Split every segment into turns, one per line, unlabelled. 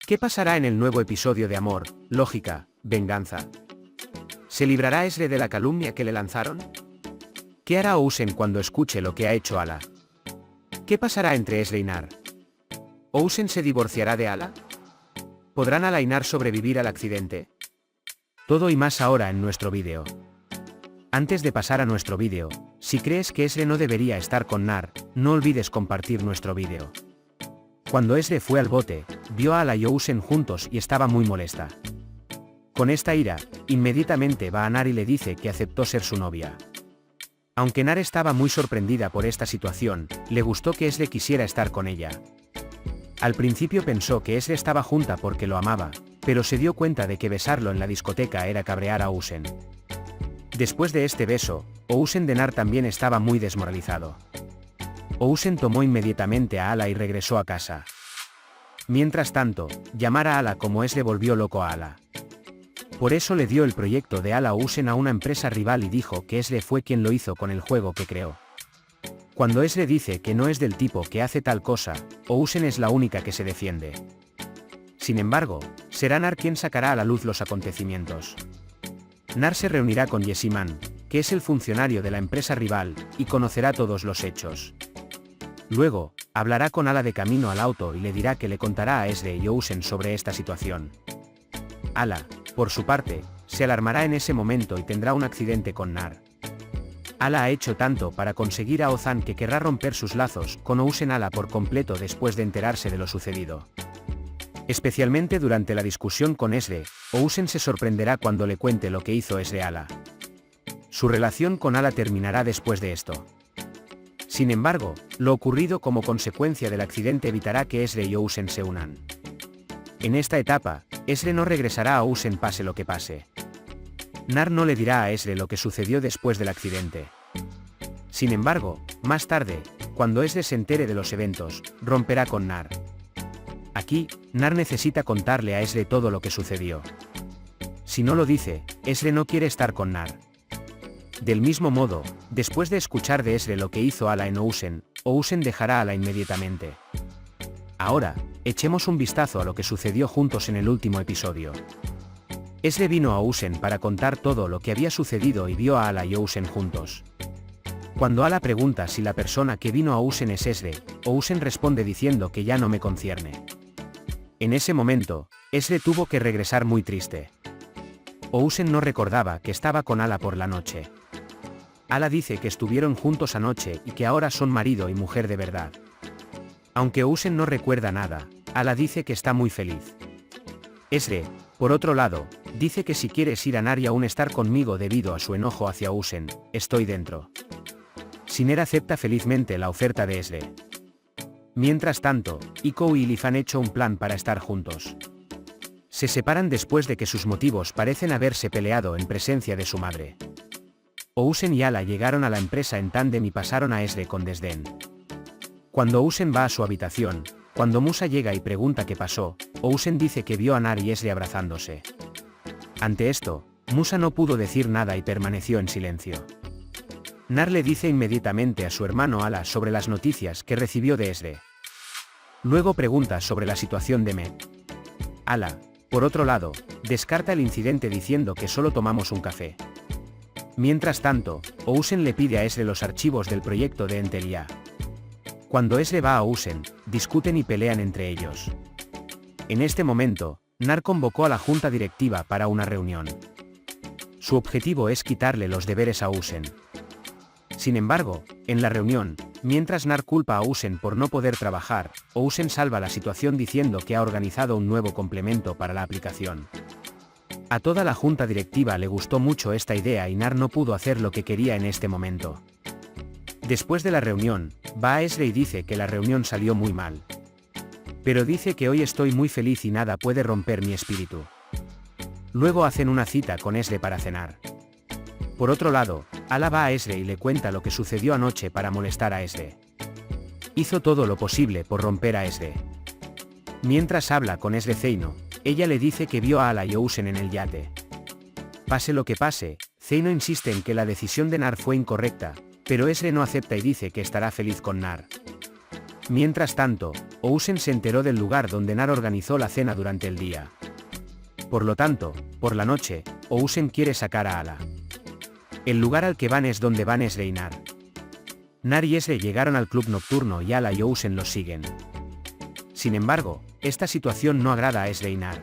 ¿Qué pasará en el nuevo episodio de Amor, Lógica, Venganza? ¿Se librará Ezre de la calumnia que le lanzaron? ¿Qué hará Ousen cuando escuche lo que ha hecho Ala? ¿Qué pasará entre Ezre y Nar? ¿Ousen se divorciará de Ala? ¿Podrán Ala y Nar sobrevivir al accidente? Todo y más ahora en nuestro vídeo. Antes de pasar a nuestro vídeo, si crees que Ezre no debería estar con Nar, no olvides compartir nuestro vídeo. Cuando Ezre fue al bote, vio a Ala y Ousen juntos y estaba muy molesta. Con esta ira, inmediatamente va a Nar y le dice que aceptó ser su novia. Aunque Nar estaba muy sorprendida por esta situación, le gustó que Ezre quisiera estar con ella. Al principio pensó que Ezre estaba junta porque lo amaba, pero se dio cuenta de que besarlo en la discoteca era cabrear a Ousen. Después de este beso, Ousen de Nar también estaba muy desmoralizado. Ousen tomó inmediatamente a Ala y regresó a casa. Mientras tanto, llamar a Ala como Ezre volvió loco a Ala. Por eso le dio el proyecto de Ala Ousen a una empresa rival y dijo que Ezre fue quien lo hizo con el juego que creó. Cuando Ezre dice que no es del tipo que hace tal cosa, Ousen es la única que se defiende. Sin embargo, será Nar quien sacará a la luz los acontecimientos. Nar se reunirá con Yesiman, que es el funcionario de la empresa rival, y conocerá todos los hechos. Luego, hablará con Ala de camino al auto y le dirá que le contará a Ezre y Ousen sobre esta situación. Ala, por su parte, se alarmará en ese momento y tendrá un accidente con Nar. Ala ha hecho tanto para conseguir a Ozan que querrá romper sus lazos con Ousen Ala por completo después de enterarse de lo sucedido. Especialmente durante la discusión con Ezre, Ousen se sorprenderá cuando le cuente lo que hizo Ezre a Ala. Su relación con Ala terminará después de esto. Sin embargo, lo ocurrido como consecuencia del accidente evitará que Ezre y Ousen se unan. En esta etapa, Ezre no regresará a Ousen pase lo que pase. Nar no le dirá a Ezre lo que sucedió después del accidente. Sin embargo, más tarde, cuando Ezre se entere de los eventos, romperá con Nar. Aquí, Nar necesita contarle a Ezre todo lo que sucedió. Si no lo dice, Ezre no quiere estar con Nar. Del mismo modo, después de escuchar de Ezre lo que hizo Ala en Ousen, Ousen dejará a Ala inmediatamente. Ahora, echemos un vistazo a lo que sucedió juntos en el último episodio. Ezre vino a Ousen para contar todo lo que había sucedido y vio a Ala y Ousen juntos. Cuando Ala pregunta si la persona que vino a Ousen es Ezre, Ousen responde diciendo que ya no me concierne. En ese momento, Ezre tuvo que regresar muy triste. Ousen no recordaba que estaba con Ala por la noche. Ala dice que estuvieron juntos anoche y que ahora son marido y mujer de verdad. Aunque Ousen no recuerda nada, Ala dice que está muy feliz. Ezre, por otro lado, dice que si quieres ir a Nar y aún estar conmigo debido a su enojo hacia Ousen, estoy dentro. Siner acepta felizmente la oferta de Ezre. Mientras tanto, Iko y Lif han hecho un plan para estar juntos. Se separan después de que sus motivos parecen haberse peleado en presencia de su madre. Ousen y Ala llegaron a la empresa en tándem y pasaron a Ezre con desdén. Cuando Ousen va a su habitación, cuando Musa llega y pregunta qué pasó, Ousen dice que vio a Nar y Ezre abrazándose. Ante esto, Musa no pudo decir nada y permaneció en silencio. Nar le dice inmediatamente a su hermano Ala sobre las noticias que recibió de Ezre. Luego pregunta sobre la situación de Met. Ala, por otro lado, descarta el incidente diciendo que solo tomamos un café. Mientras tanto, Ousen le pide a Ezre los archivos del proyecto de Entelia. Cuando Ezre va a Ousen, discuten y pelean entre ellos. En este momento, Nar convocó a la junta directiva para una reunión. Su objetivo es quitarle los deberes a Ousen. Sin embargo, en la reunión, mientras Nar culpa a Ousen por no poder trabajar, Ousen salva la situación diciendo que ha organizado un nuevo complemento para la aplicación. A toda la junta directiva le gustó mucho esta idea y Nar no pudo hacer lo que quería en este momento. Después de la reunión, va a Ezre y dice que la reunión salió muy mal. Pero dice que hoy estoy muy feliz y nada puede romper mi espíritu. Luego hacen una cita con Ezre para cenar. Por otro lado, Ala va a Ezre y le cuenta lo que sucedió anoche para molestar a Ezre. Hizo todo lo posible por romper a Ezre. Mientras habla con Ezre Zeino, ella le dice que vio a Ala y Ousen en el yate. Pase lo que pase, Zeino insiste en que la decisión de Nar fue incorrecta, pero Ezre no acepta y dice que estará feliz con Nar. Mientras tanto, Ousen se enteró del lugar donde Nar organizó la cena durante el día. Por lo tanto, por la noche, Ousen quiere sacar a Ala. El lugar al que van es donde van Ezre y Nar. Nar y Ezre llegaron al club nocturno y Ala y Ousen los siguen. Sin embargo, esta situación no agrada a Ezre y Nar.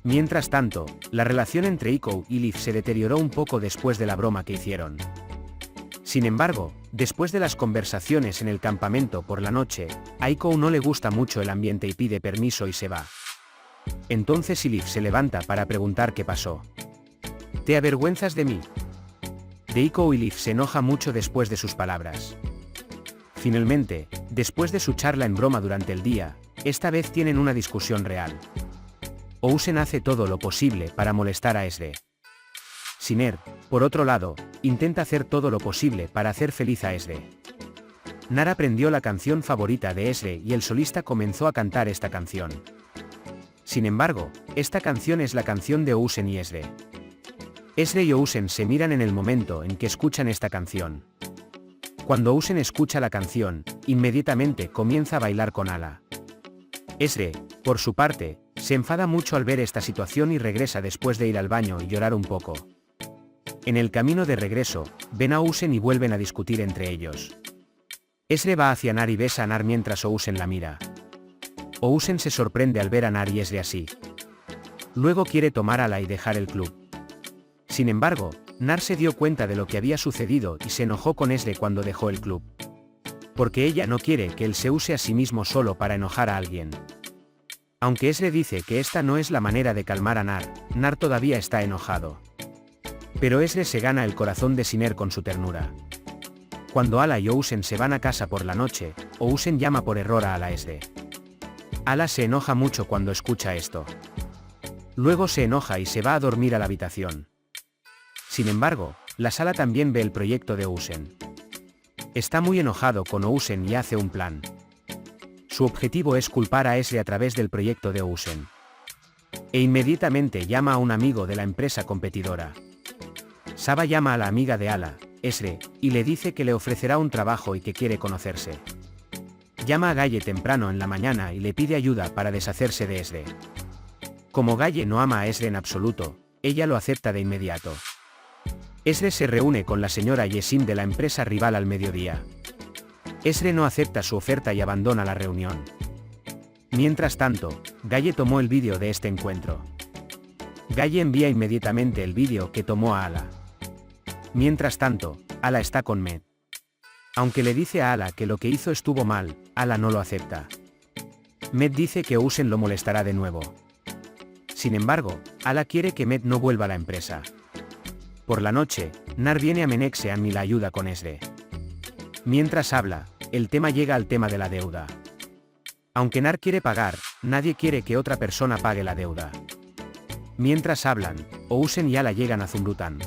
Mientras tanto, la relación entre Iko y Leaf se deterioró un poco después de la broma que hicieron. Sin embargo, después de las conversaciones en el campamento por la noche, a Iko no le gusta mucho el ambiente y pide permiso y se va. Entonces Leaf se levanta para preguntar qué pasó. ¿Te avergüenzas de mí? De Iko y Leaf se enoja mucho después de sus palabras. Finalmente, después de su charla en broma durante el día, esta vez tienen una discusión real. Ousen hace todo lo posible para molestar a Ezre. Siner, por otro lado, intenta hacer todo lo posible para hacer feliz a Ezre. Nar aprendió la canción favorita de Ezre y el solista comenzó a cantar esta canción. Sin embargo, esta canción es la canción de Ousen y Ezre. Ezre y Ousen se miran en el momento en que escuchan esta canción. Cuando Ousen escucha la canción, inmediatamente comienza a bailar con Ala. Ezre, por su parte, se enfada mucho al ver esta situación y regresa después de ir al baño y llorar un poco. En el camino de regreso, ven a Ousen y vuelven a discutir entre ellos. Ezre va hacia Nar y besa a Nar mientras Ousen la mira. Ousen se sorprende al ver a Nar y Ezre así. Luego quiere tomar a Ala y dejar el club. Sin embargo, Nar se dio cuenta de lo que había sucedido y se enojó con Ezre cuando dejó el club. Porque ella no quiere que él se use a sí mismo solo para enojar a alguien. Aunque Ezre dice que esta no es la manera de calmar a Nar, Nar todavía está enojado. Pero Ezre se gana el corazón de Siner con su ternura. Cuando Ala y Ousen se van a casa por la noche, Ousen llama por error a Ala Ezre. Ala se enoja mucho cuando escucha esto. Luego se enoja y se va a dormir a la habitación. Sin embargo, la sala también ve el proyecto de Ousen. Está muy enojado con Ousen y hace un plan. Su objetivo es culpar a Ezre a través del proyecto de Ousen. E inmediatamente llama a un amigo de la empresa competidora. Saba llama a la amiga de Ala, Ezre, y le dice que le ofrecerá un trabajo y que quiere conocerse. Llama a Gaye temprano en la mañana y le pide ayuda para deshacerse de Ezre. Como Gaye no ama a Ezre en absoluto, ella lo acepta de inmediato. Ezre se reúne con la señora Yesim de la empresa rival al mediodía. Ezre no acepta su oferta y abandona la reunión. Mientras tanto, Gaye tomó el vídeo de este encuentro. Gaye envía inmediatamente el vídeo que tomó a Ala. Mientras tanto, Ala está con Med. Aunque le dice a Ala que lo que hizo estuvo mal, Ala no lo acepta. Med dice que Ousen lo molestará de nuevo. Sin embargo, Ala quiere que Med no vuelva a la empresa. Por la noche, Nar viene a Menexean y la ayuda con Ezre. Mientras habla, el tema llega al tema de la deuda. Aunque Nar quiere pagar, nadie quiere que otra persona pague la deuda. Mientras hablan, Ousen y Ala llegan a Zumrutan.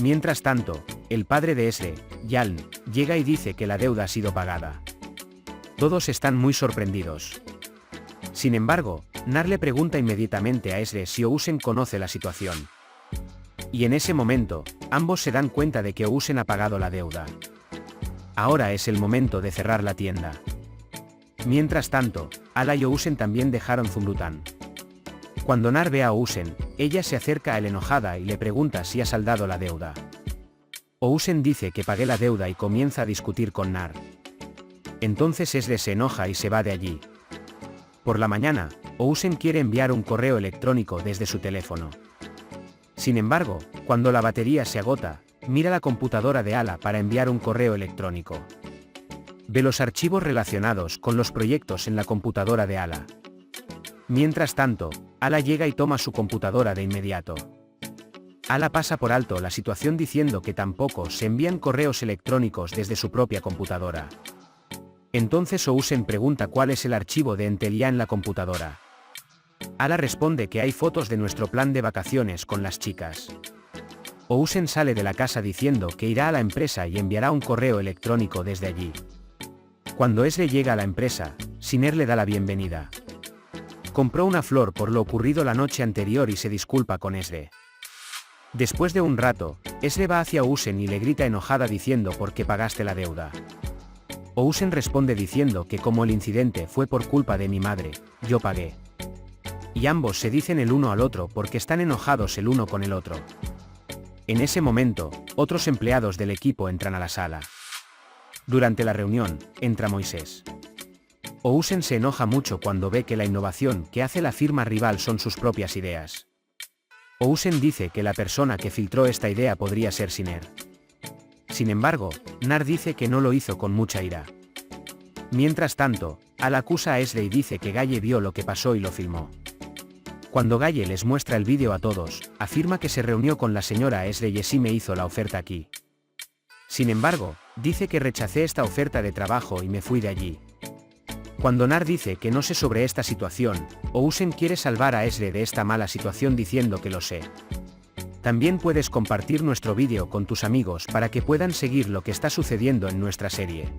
Mientras tanto, el padre de Ezre, Yaln, llega y dice que la deuda ha sido pagada. Todos están muy sorprendidos. Sin embargo, Nar le pregunta inmediatamente a Ezre si Ousen conoce la situación. Y en ese momento, ambos se dan cuenta de que Ousen ha pagado la deuda. Ahora es el momento de cerrar la tienda. Mientras tanto, Ala y Ousen también dejaron Zumrutan. Cuando Nar ve a Ousen, ella se acerca a él enojada y le pregunta si ha saldado la deuda. Ousen dice que pagué la deuda y comienza a discutir con Nar. Entonces Ezre se enoja y se va de allí. Por la mañana, Ousen quiere enviar un correo electrónico desde su teléfono. Sin embargo, cuando la batería se agota, mira la computadora de Ala para enviar un correo electrónico. Ve los archivos relacionados con los proyectos en la computadora de Ala. Mientras tanto, Ala llega y toma su computadora de inmediato. Ala pasa por alto la situación diciendo que tampoco se envían correos electrónicos desde su propia computadora. Entonces Ousen pregunta cuál es el archivo de Entelia en la computadora. Ala responde que hay fotos de nuestro plan de vacaciones con las chicas. Ousen sale de la casa diciendo que irá a la empresa y enviará un correo electrónico desde allí. Cuando Ezre llega a la empresa, Siner le da la bienvenida. Compró una flor por lo ocurrido la noche anterior y se disculpa con Ezre. Después de un rato, Ezre va hacia Ousen y le grita enojada diciendo ¿por qué pagaste la deuda? Ousen responde diciendo que como el incidente fue por culpa de mi madre, yo pagué. Y ambos se dicen el uno al otro porque están enojados el uno con el otro. En ese momento, otros empleados del equipo entran a la sala. Durante la reunión, entra Moisés. Ousen se enoja mucho cuando ve que la innovación que hace la firma rival son sus propias ideas. Ousen dice que la persona que filtró esta idea podría ser Siner. Sin embargo, Nar dice que no lo hizo con mucha ira. Mientras tanto, Al acusa a Esre y dice que Gaye vio lo que pasó y lo filmó. Cuando Gaye les muestra el vídeo a todos, afirma que se reunió con la señora Esre y sí me hizo la oferta aquí. Sin embargo, dice que rechacé esta oferta de trabajo y me fui de allí. Cuando Nar dice que no sé sobre esta situación, Ousen quiere salvar a Esre de esta mala situación diciendo que lo sé. También puedes compartir nuestro vídeo con tus amigos para que puedan seguir lo que está sucediendo en nuestra serie.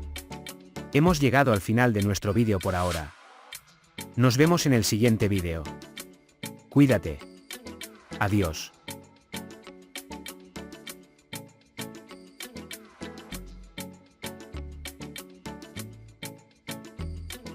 Hemos llegado al final de nuestro vídeo por ahora. Nos vemos en el siguiente vídeo. Cuídate. Adiós.